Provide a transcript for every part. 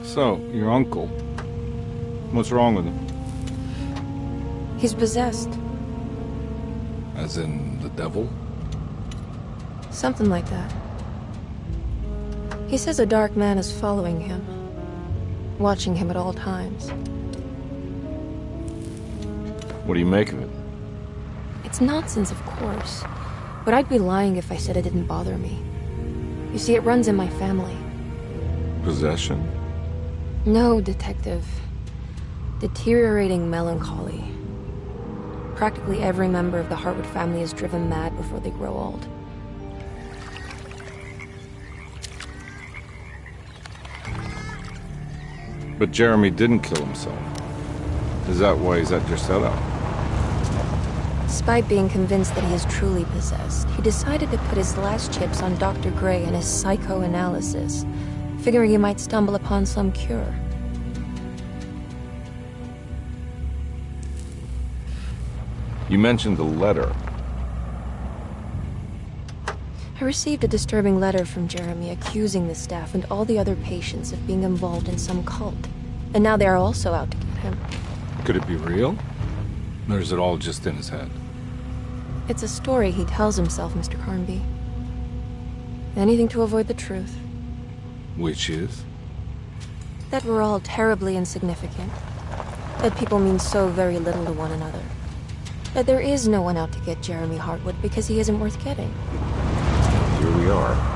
So, your uncle. What's wrong with him? He's possessed. As in the devil? Something like that. He says a dark man is following him, watching him at all times. What do you make of it? It's nonsense, of course. But I'd be lying if I said it didn't bother me. You see, it runs in my family. Possession? No, Detective. Deteriorating melancholy. Practically every member of the Hartwood family is driven mad before they grow old. But Jeremy didn't kill himself. Is that why he's at your setup? Despite being convinced that he is truly possessed, he decided to put his last chips on Dr. Gray and his psychoanalysis, figuring he might stumble upon some cure. You mentioned the letter. I received a disturbing letter from Jeremy accusing the staff and all the other patients of being involved in some cult. And now they are also out to get him. Could it be real? Or is it all just in his head? It's a story he tells himself, Mr. Carnby. Anything to avoid the truth. Which is? That we're all terribly insignificant. That people mean so very little to one another. That there is no one out to get Jeremy Hartwood because he isn't worth getting. Here we are.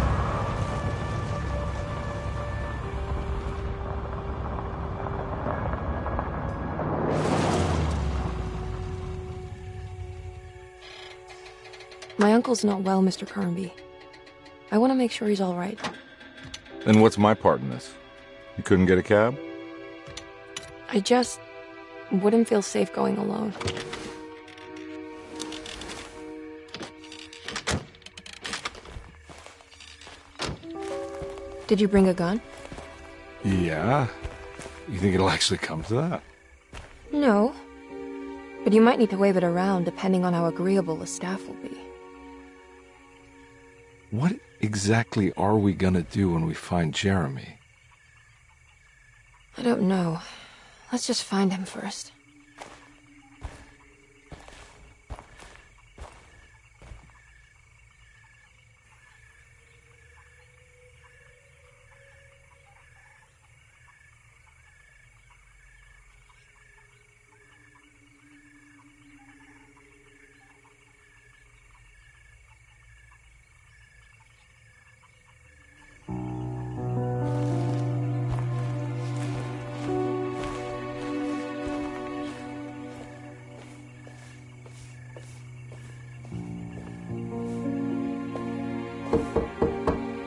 My uncle's not well, Mr. Carnby. I want to make sure he's all right. Then what's my part in this? You couldn't get a cab? I just wouldn't feel safe going alone. Did you bring a gun? Yeah. You think it'll actually come to that? No. But you might need to wave it around depending on how agreeable the staff will be. What exactly are we gonna do when we find Jeremy? I don't know. Let's just find him first.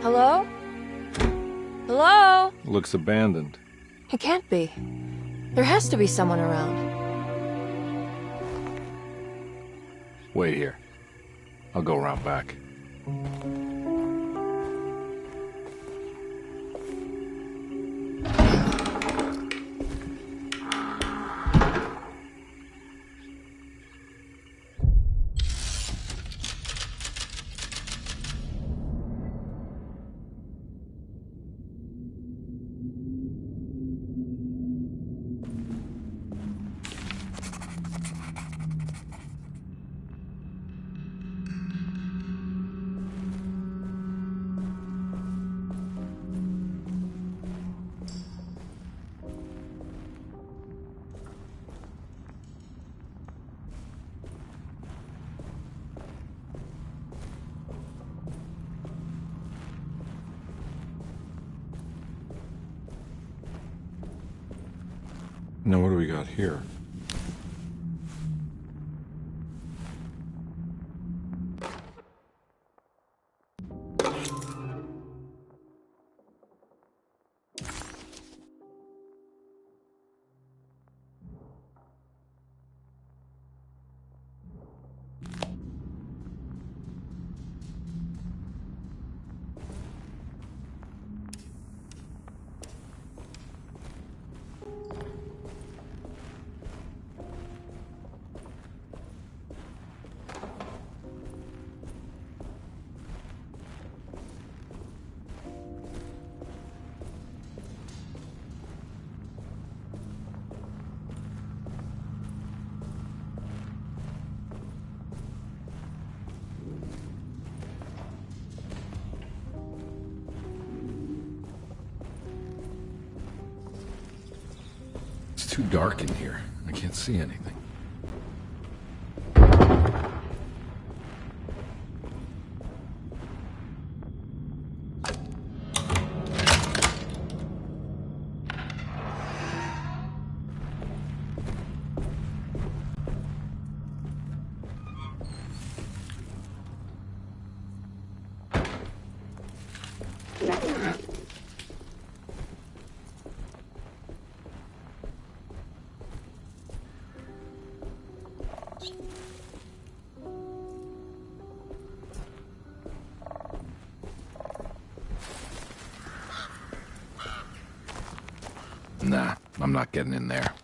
Hello? Hello? Looks abandoned. It can't be. There has to be someone around. Wait here. I'll go around back. Now what do we got here? too dark in here. I can't see anything. Nah, I'm not getting in there.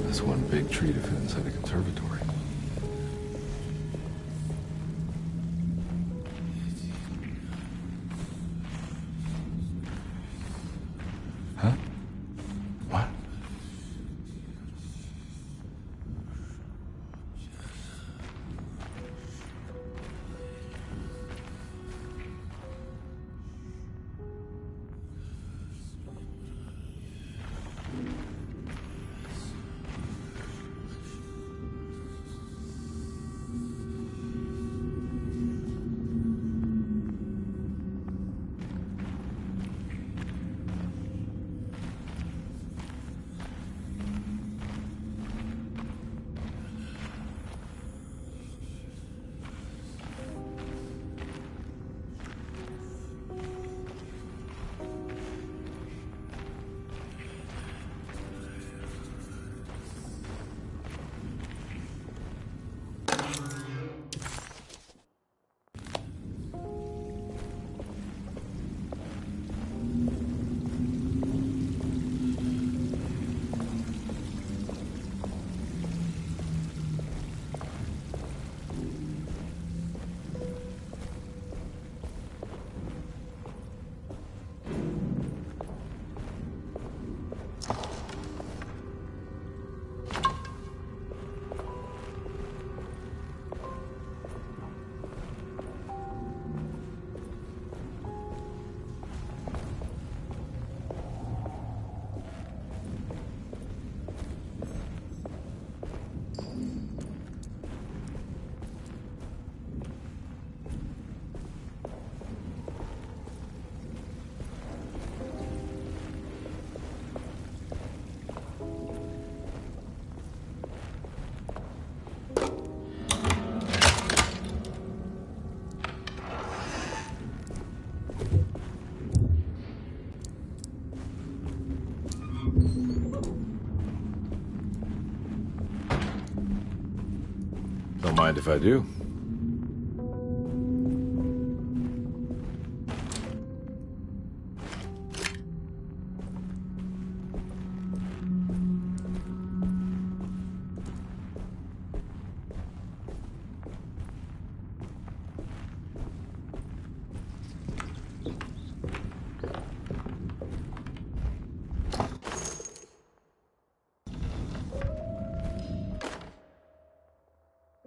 That's one big tree to fit inside a conservatory. Huh? What? Don't mind if I do.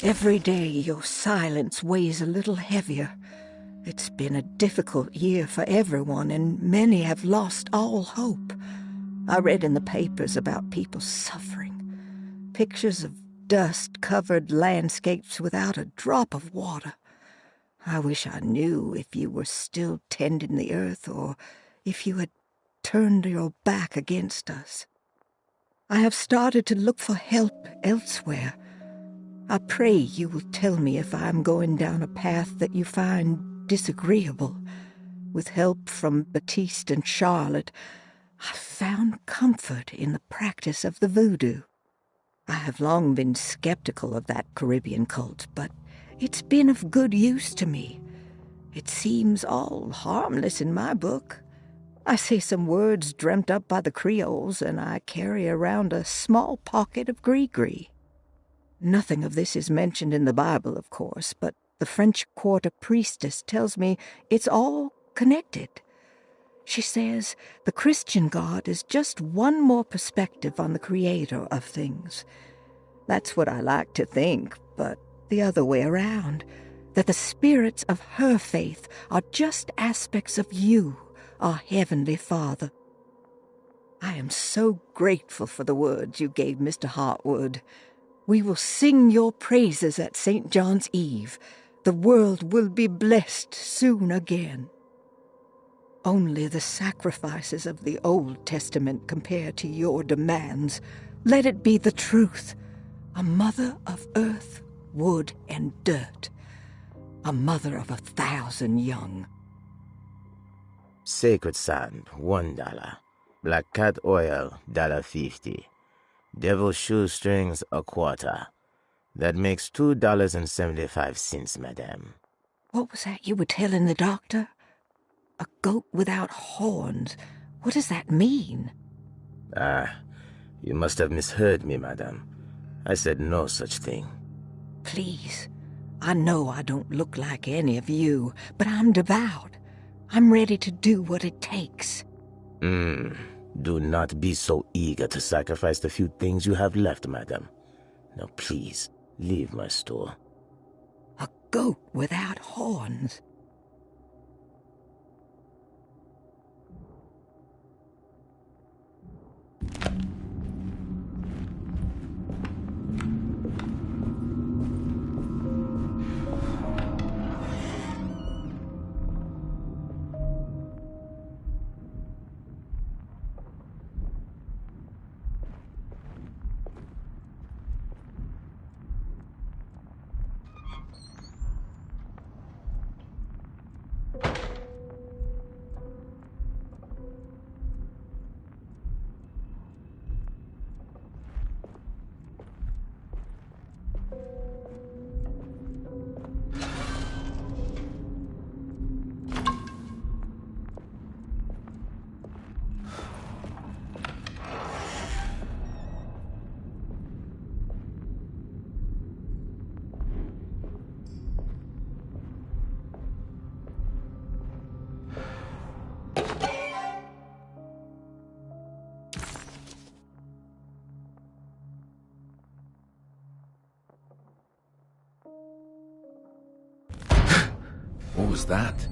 Every day your silence weighs a little heavier. It's been a difficult year for everyone, and many have lost all hope. I read in the papers about people suffering. Pictures of dust-covered landscapes without a drop of water. I wish I knew if you were still tending the earth or if you had turned your back against us. I have started to look for help elsewhere. I pray you will tell me if I am going down a path that you find disagreeable. With help from Baptiste and Charlotte, I found comfort in the practice of the voodoo. I have long been skeptical of that Caribbean cult, but it's been of good use to me. It seems all harmless in my book. I say some words dreamt up by the Creoles, and I carry around a small pocket of gris-gris. Nothing of this is mentioned in the Bible, of course, but the French Quarter priestess tells me it's all connected. She says the Christian God is just one more perspective on the creator of things. That's what I like to think, but the other way around, that the spirits of her faith are just aspects of you, our Heavenly Father. I am so grateful for the words you gave Mr. Hartwood. We will sing your praises at St. John's Eve. The world will be blessed soon again. Only the sacrifices of the Old Testament compare to your demands. Let it be the truth. A mother of earth, wood, and dirt. A mother of 1,000 young. Sacred sand, $1. Black cat oil, $1.50. Devil shoestrings, a quarter. That makes $2.75, madame. What was that you were telling the doctor? A goat without horns. What does that mean? You must have misheard me, madame. I said no such thing. Please, I know I don't look like any of you, but I'm devout. I'm ready to do what it takes. Do not be so eager to sacrifice the few things you have left, madame. Now please, leave my store. A goat without horns. What was that?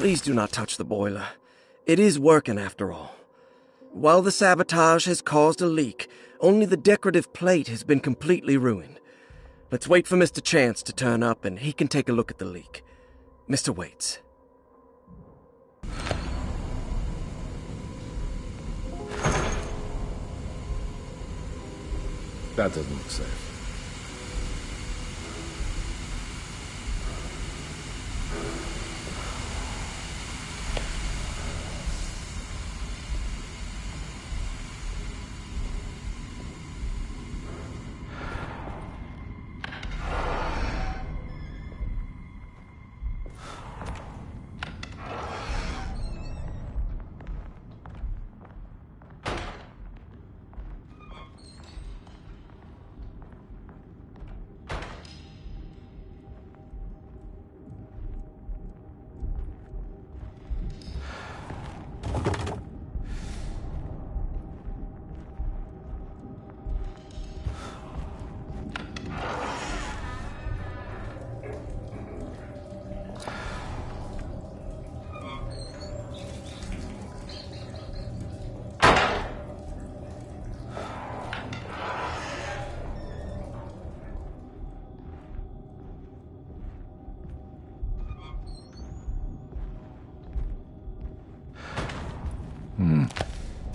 Please do not touch the boiler. It is working after all. While the sabotage has caused a leak, only the decorative plate has been completely ruined. Let's wait for Mr. Chance to turn up and he can take a look at the leak. Mr. Waits. That doesn't look safe.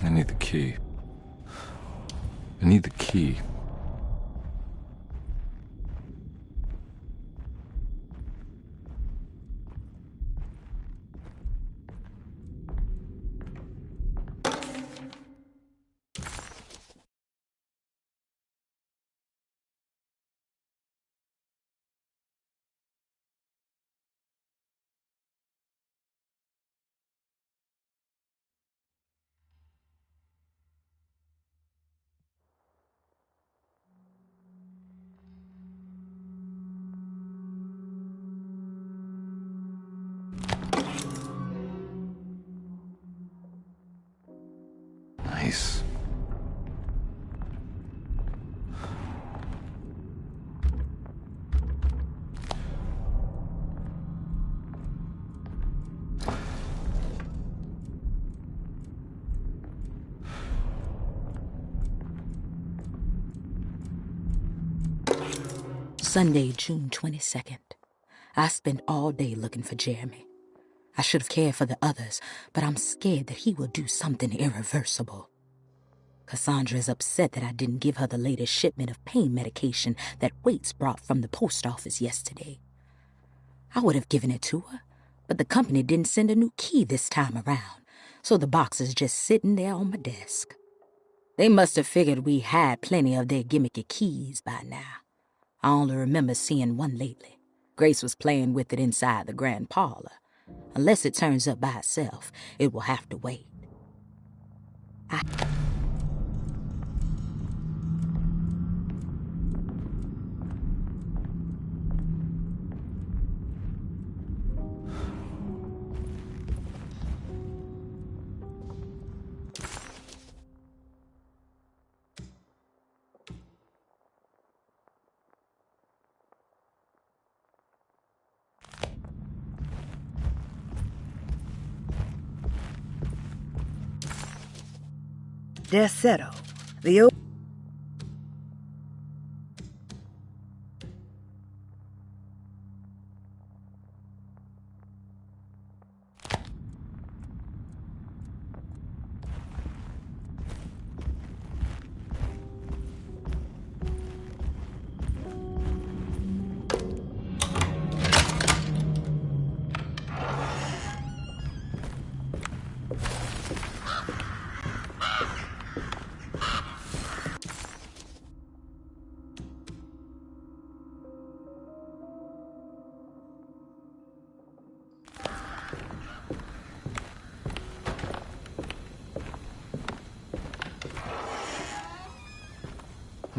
I need the key. I need the key. Nice. Sunday, June 22nd. I spent all day looking for Jeremy. I should have cared for the others, but I'm scared that he will do something irreversible. Cassandra is upset that I didn't give her the latest shipment of pain medication that Waits brought from the post office yesterday. I would have given it to her, but the company didn't send a new key this time around, so the box is just sitting there on my desk. They must have figured we had plenty of their gimmicky keys by now. I only remember seeing one lately. Grace was playing with it inside the grand parlor. Unless it turns up by itself, it will have to wait. Desetto, the old...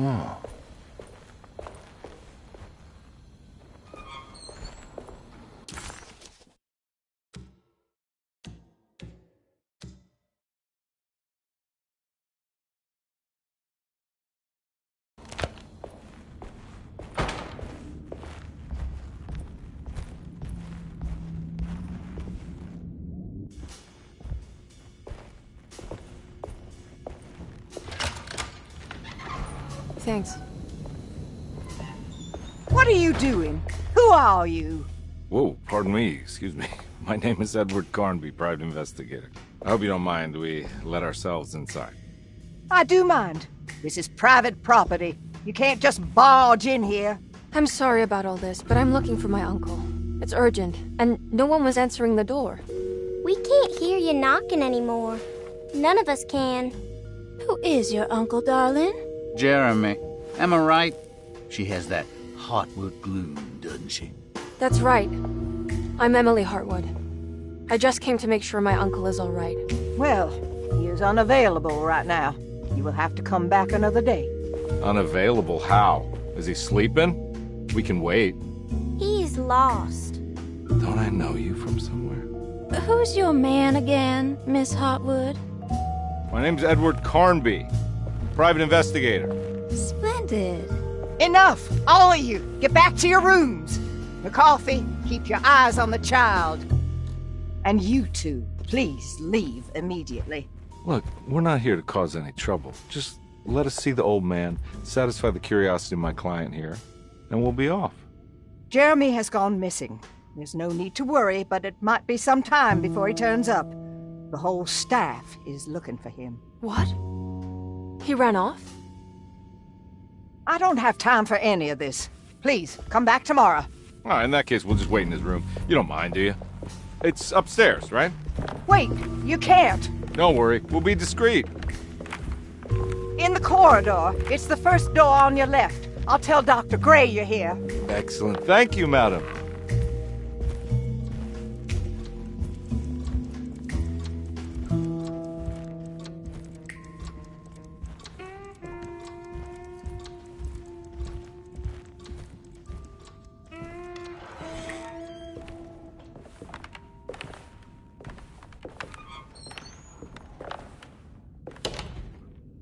Oh. thanks. What are you doing? Who are you? Whoa, pardon me, excuse me. My name is Edward Carnby, private investigator. I hope you don't mind we let ourselves inside. I do mind. This is private property. You can't just barge in here. I'm sorry about all this, but I'm looking for my uncle. It's urgent, and no one was answering the door. We can't hear you knocking anymore. None of us can. Who is your uncle, darling? Jeremy. Am I right? She has that Hartwood gloom, doesn't she? That's right. I'm Emily Hartwood. I just came to make sure my uncle is all right. Well, he is unavailable right now. You will have to come back another day. Unavailable how? Is he sleeping? We can wait. He's lost. Don't I know you from somewhere? Who's your man again, Miss Hartwood? My name's Edward Carnby, private investigator. Splendid. Enough! All of you! Get back to your rooms! McCarthy, keep your eyes on the child. And you two, please leave immediately. Look, we're not here to cause any trouble. Just let us see the old man, satisfy the curiosity of my client here, and we'll be off. Jeremy has gone missing. There's no need to worry, but it might be some time before he turns up. The whole staff is looking for him. What? He ran off? I don't have time for any of this. Please, come back tomorrow. All right, in that case, we'll just wait in his room. You don't mind, do you? It's upstairs, right? Wait, you can't. Don't worry, we'll be discreet. In the corridor. It's the first door on your left. I'll tell Dr. Gray you're here. Excellent. Thank you, madam.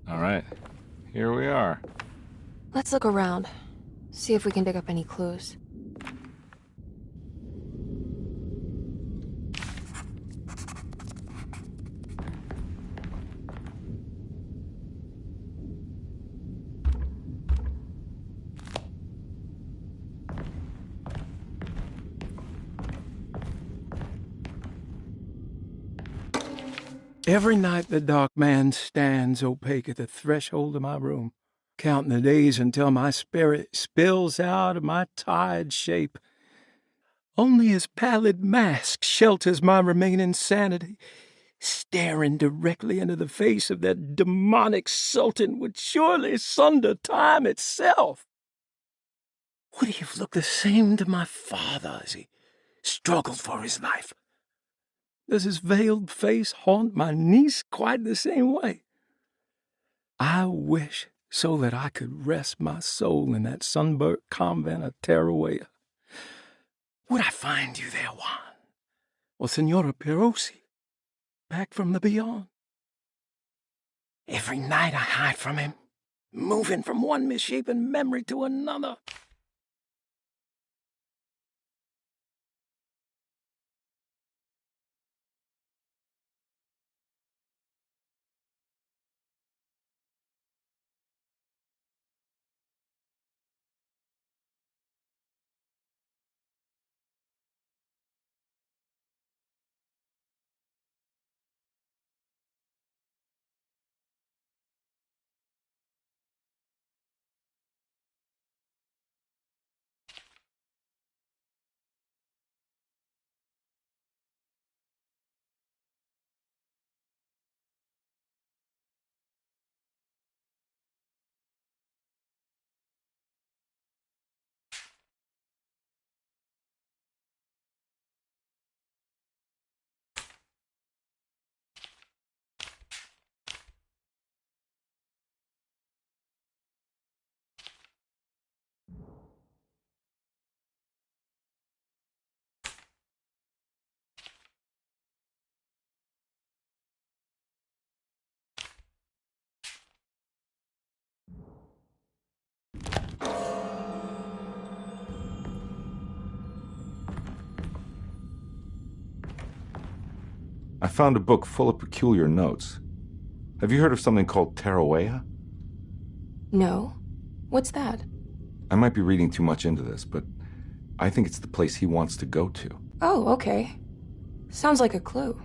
All right, here we are. Let's look around. See if we can dig up any clues. Every night the dark man stands opaque at the threshold of my room, counting the days until my spirit spills out of my tired shape. Only his pallid mask shelters my remaining sanity. Staring directly into the face of that demonic sultan would surely sunder time itself. Would he have looked the same to my father as he struggled for his life? Does his veiled face haunt my niece quite the same way? I wish so that I could rest my soul in that sunburnt convent of Tarawea. Would I find you there, Juan? Or Senora Perosi, back from the beyond? Every night I hide from him, moving from one misshapen memory to another. I found a book full of peculiar notes. Have you heard of something called Tarawea? No. What's that? I might be reading too much into this, but I think it's the place he wants to go to. Oh, okay. Sounds like a clue.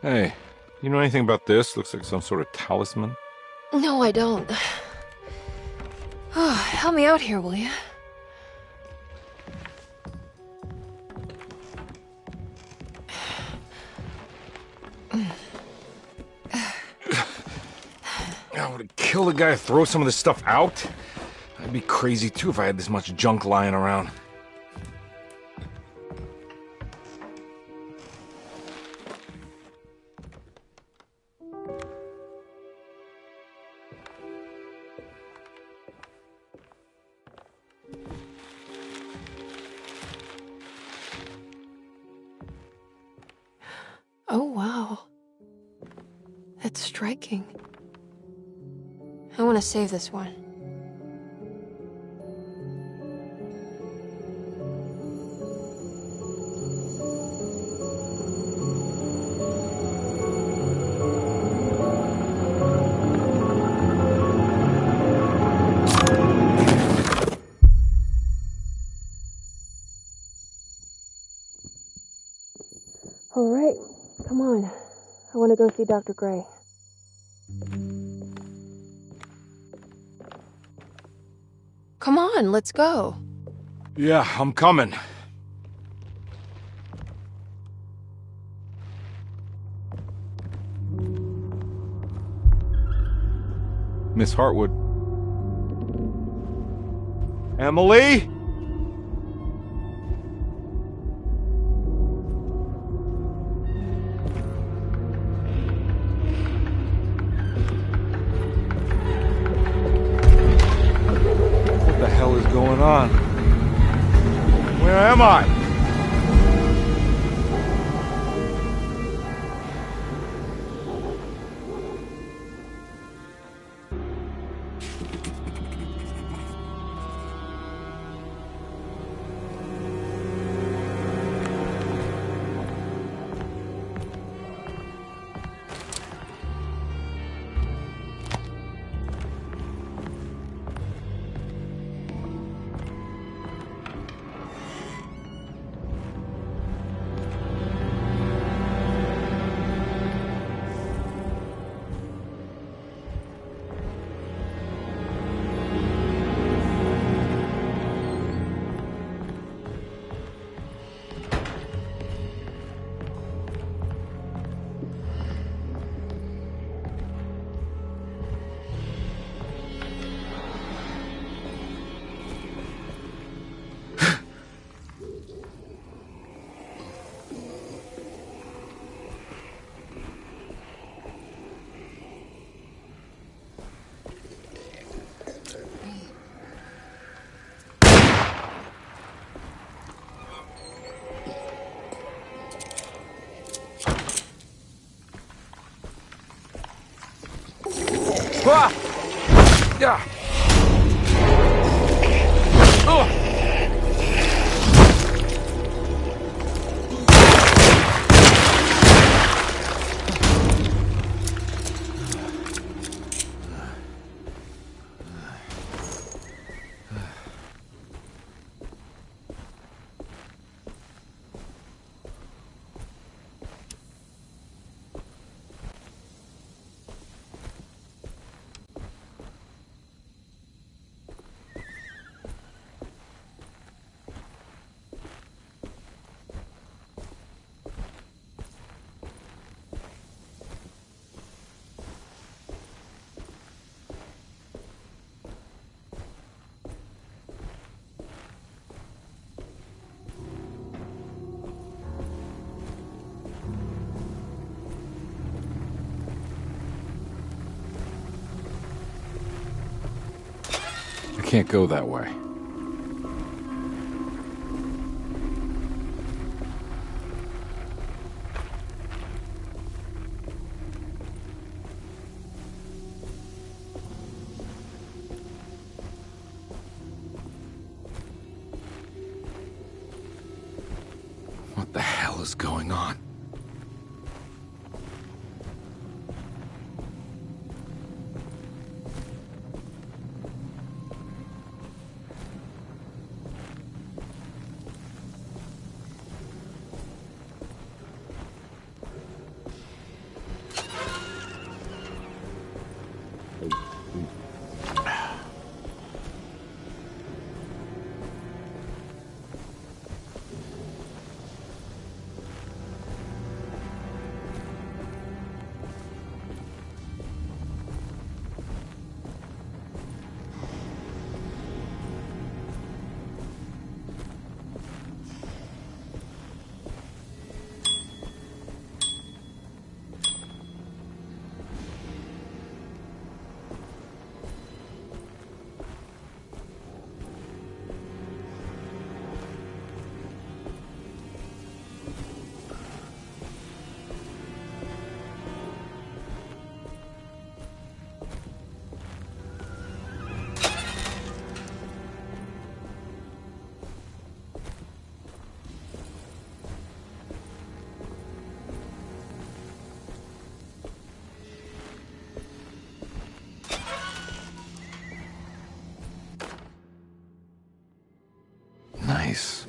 Hey, you know anything about this? Looks like some sort of talisman. No, I don't. Oh, help me out here, will you? I would kill the guy to throw some of this stuff out. I'd be crazy too if I had this much junk lying around. Oh, wow. That's striking. I want to save this one. All right, come on. I want to go see Dr. Gray. Come on, let's go. Yeah, I'm coming. Miss Hartwood. Emily? What the hell is going on? Where am I? Ah! Yeah. can't go that way. What the hell is going on? Nice.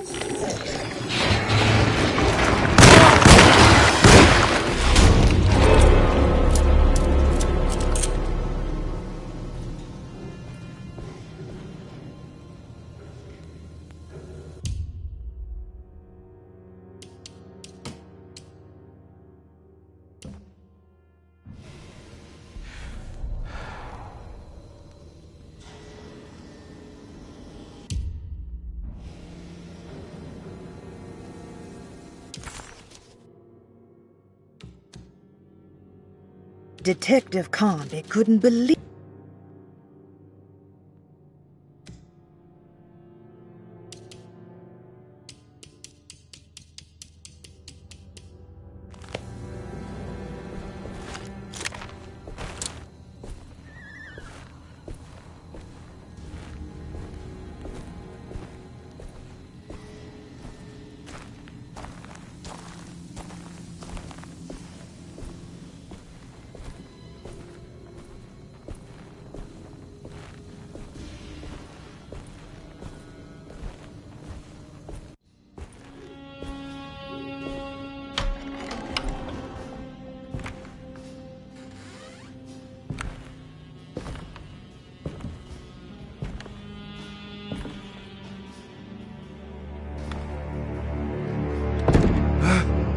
Detective Conde couldn't believe.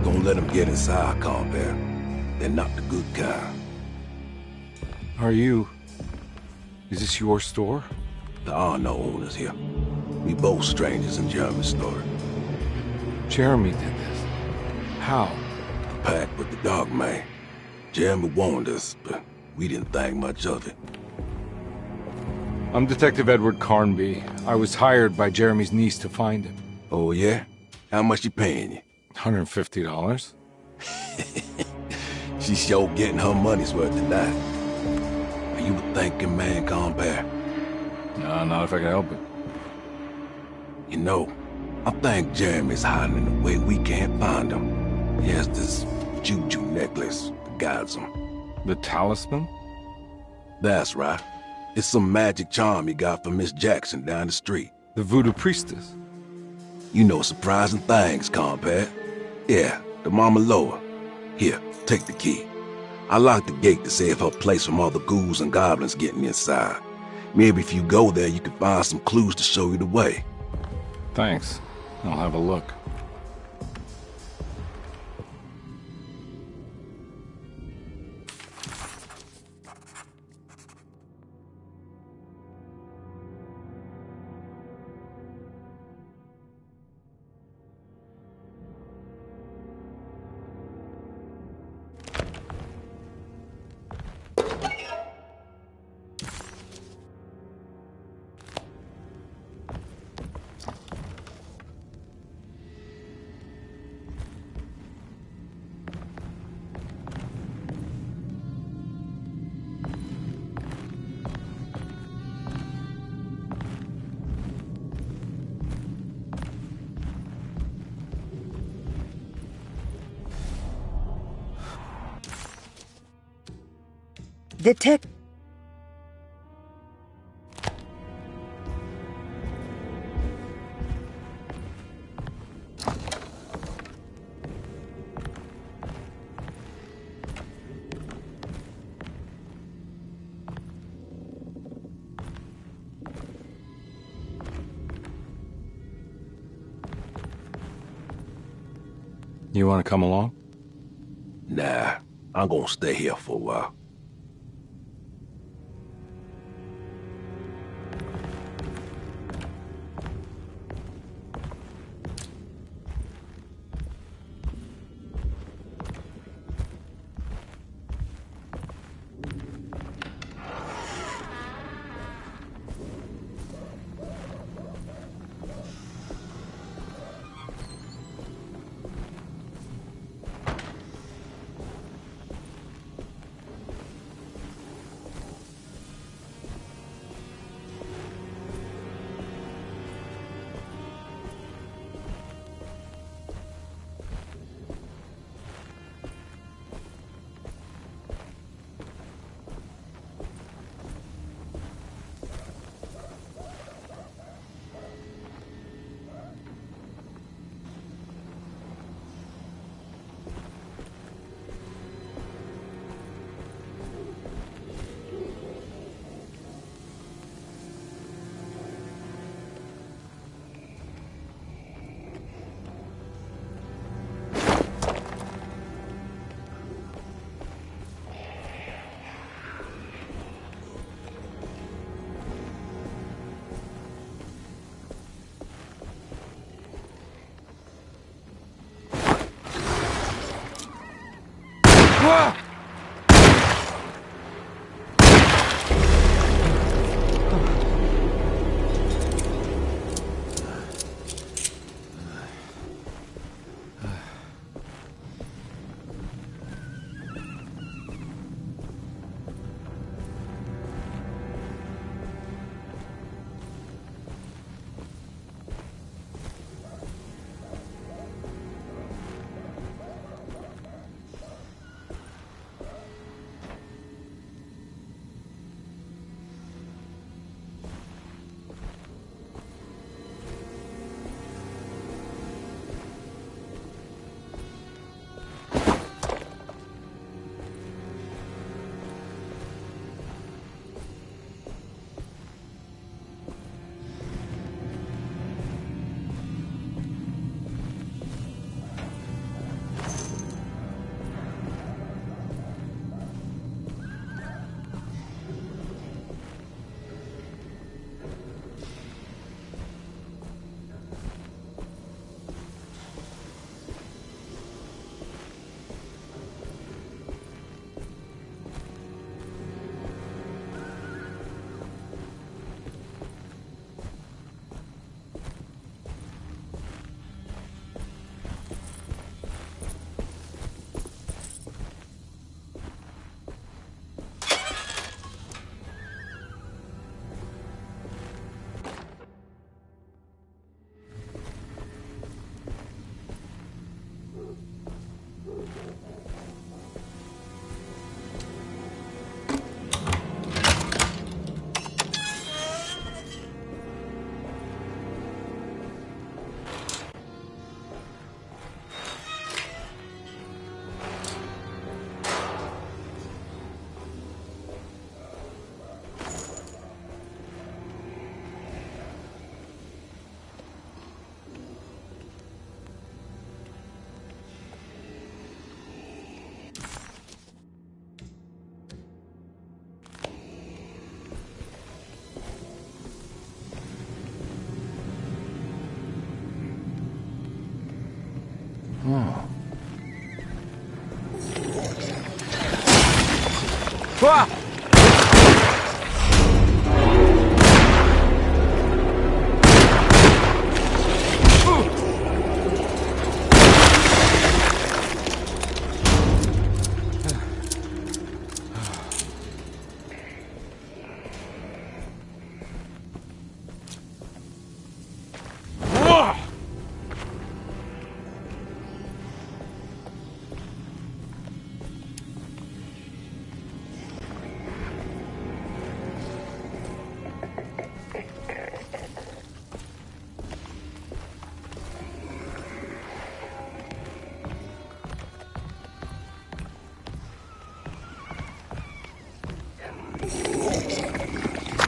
Don't let them get inside, compare. They're not the good kind. Are you... Is this your store? There are no owners here. We both strangers in Jeremy's store. Jeremy did this. How? A pact with the dog man. Jeremy warned us, but we didn't think much of it. I'm Detective Edward Carnby. I was hired by Jeremy's niece to find him. Oh, yeah? How much she paying you? $150. She's sure getting her money's worth tonight. Are you a thinking man, compare? No, not if I can help it. You know, I think Jeremy's hiding in a way we can't find him. He has this juju necklace that guides him. The talisman? That's right. It's some magic charm he got from Miss Jackson down the street. The voodoo priestess? You know surprising things, compare. Yeah, the Mama Loa. Here, take the key. I locked the gate to save her place from all the ghouls and goblins getting inside. Maybe if you go there, you can find some clues to show you the way. Thanks. I'll have a look. Detective. You want to come along? Nah, I'm gonna stay here for a while. Oh. Ah!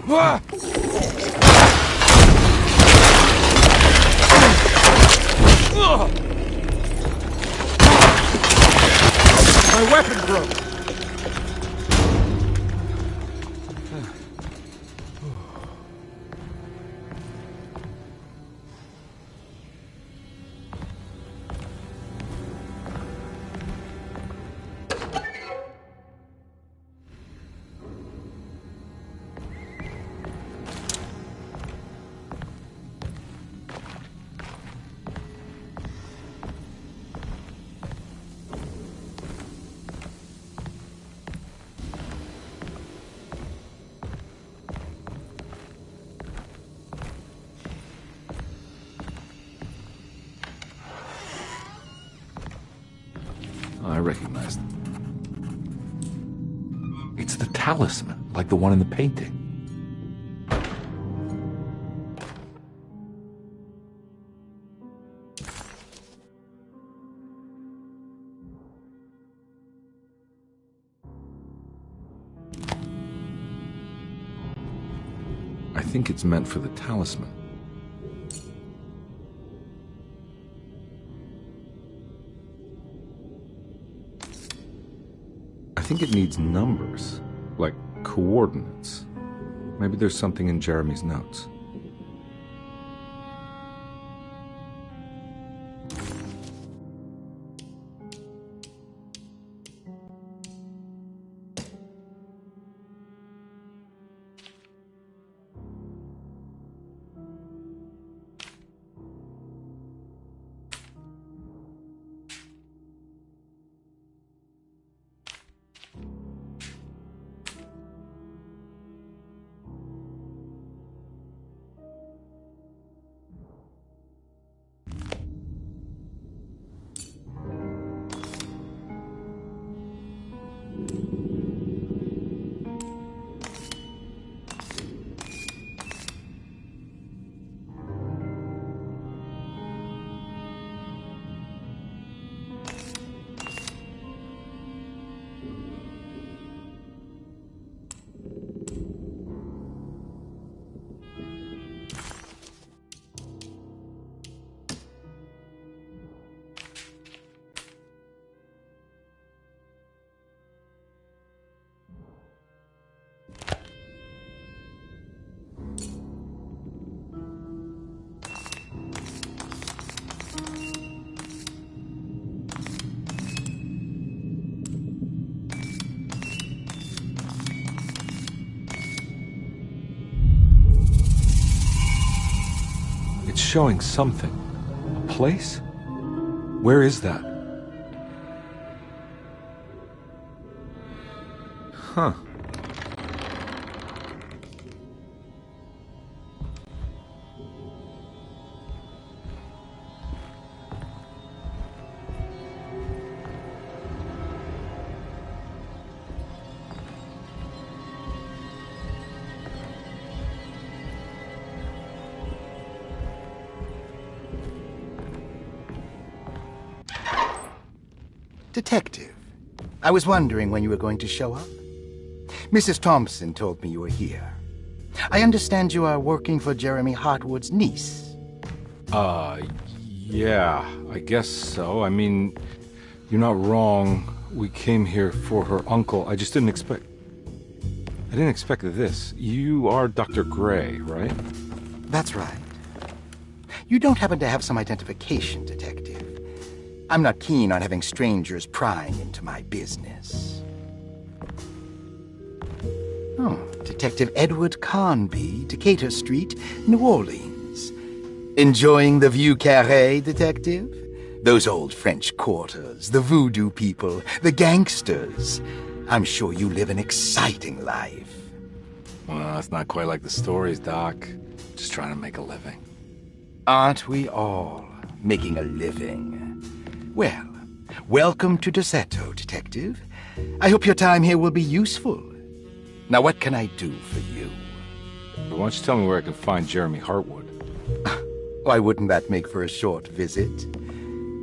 My weapon broke. I recognize it. It's the talisman, like the one in the painting. I think it's meant for the talisman. I think it needs numbers, like coordinates. Maybe there's something in Jeremy's notes. It's showing something. A place? Where is that? Huh. Detective, I was wondering when you were going to show up. Mrs. Thompson told me you were here. I understand you are working for Jeremy Hartwood's niece. Yeah, I guess so. I mean, you're not wrong. We came here for her uncle. I just didn't expect... I didn't expect this. You are Dr. Gray, right? That's right. You don't happen to have some identification, Detective. I'm not keen on having strangers prying into my business. Oh, Detective Edward Carnby, Decatur Street, New Orleans. Enjoying the Vieux Carré, Detective? Those old French quarters, the voodoo people, the gangsters. I'm sure you live an exciting life. Well, it's not quite like the stories, Doc. Just trying to make a living. Aren't we all making a living? Well, welcome to Deseto, Detective. I hope your time here will be useful. Now, what can I do for you? Why don't you tell me where I can find Jeremy Hartwood? Why wouldn't that make for a short visit?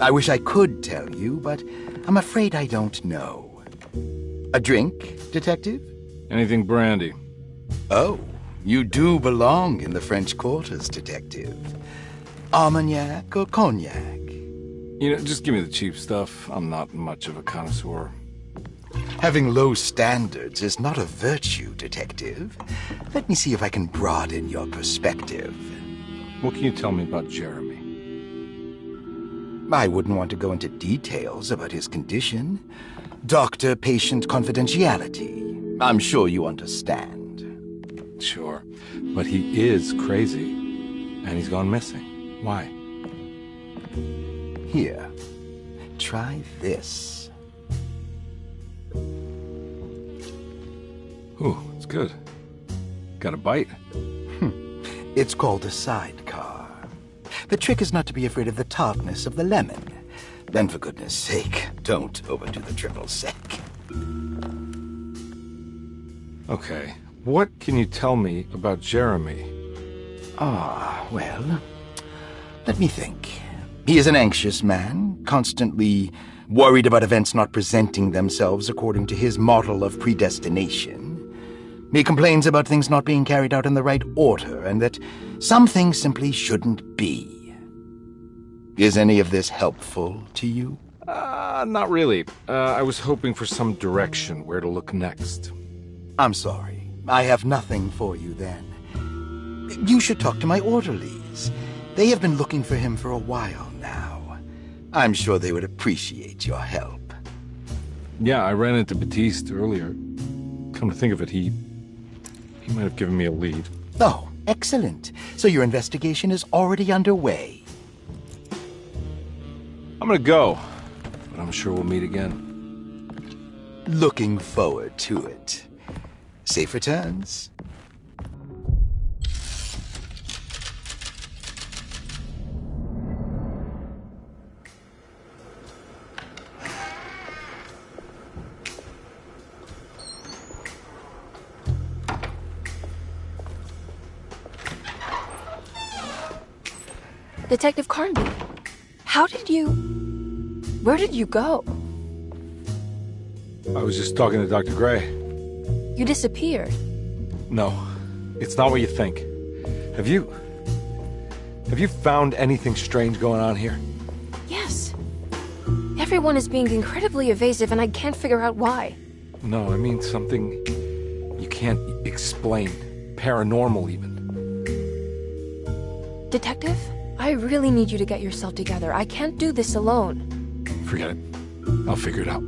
I wish I could tell you, but I'm afraid I don't know. A drink, Detective? Anything brandy. Oh, You do belong in the French quarters, Detective. Armagnac or cognac? You know, just give me the cheap stuff. I'm not much of a connoisseur. Having low standards is not a virtue, Detective. Let me see if I can broaden your perspective. What can you tell me about Jeremy? I wouldn't want to go into details about his condition. Doctor-patient confidentiality. I'm sure you understand. Sure, but he is crazy, and he's gone missing. Why? Here, try this. Ooh, it's good. Got a bite? It's called a sidecar. The trick is not to be afraid of the tartness of the lemon. Then, for goodness sake, don't overdo the triple sec. Okay, what can you tell me about Jeremy? Well, let me think. He is an anxious man, constantly worried about events not presenting themselves according to his model of predestination. He complains about things not being carried out in the right order, and that some things simply shouldn't be. Is any of this helpful to you? Not really. I was hoping for some direction where to look next. I'm sorry. I have nothing for you then. You should talk to my orderlies. They have been looking for him for a while now. I'm sure they would appreciate your help. Yeah, I ran into Batiste earlier. Come to think of it, he might have given me a lead. Oh, excellent. So your investigation is already underway. I'm gonna go, but I'm sure we'll meet again. Looking forward to it. Safe returns. Detective Carnby, where did you go? I was just talking to Dr. Gray. You disappeared. No, it's not what you think. Have you found anything strange going on here? Yes. Everyone is being incredibly evasive and I can't figure out why. No, I mean something you can't explain. Paranormal, even. Detective, I really need you to get yourself together. I can't do this alone. Forget it. I'll figure it out.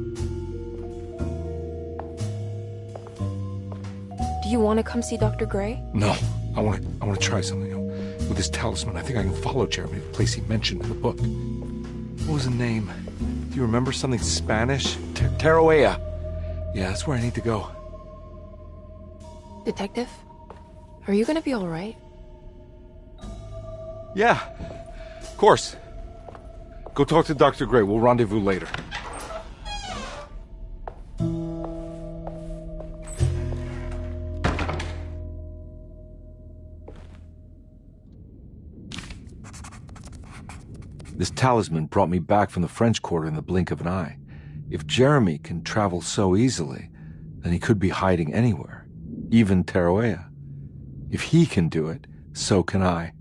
Do you want to come see Dr. Gray? No, I want to try something. With this talisman, I think I can follow Jeremy to the place he mentioned in the book. What was the name? Do you remember something Spanish? Tarawea. Yeah, that's where I need to go. Detective, are you gonna be all right? Yeah, of course. Go talk to Dr. Gray. We'll rendezvous later. This talisman brought me back from the French Quarter in the blink of an eye. If Jeremy can travel so easily, then he could be hiding anywhere, even Tarawea. If he can do it, so can I.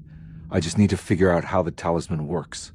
I just need to figure out how the talisman works.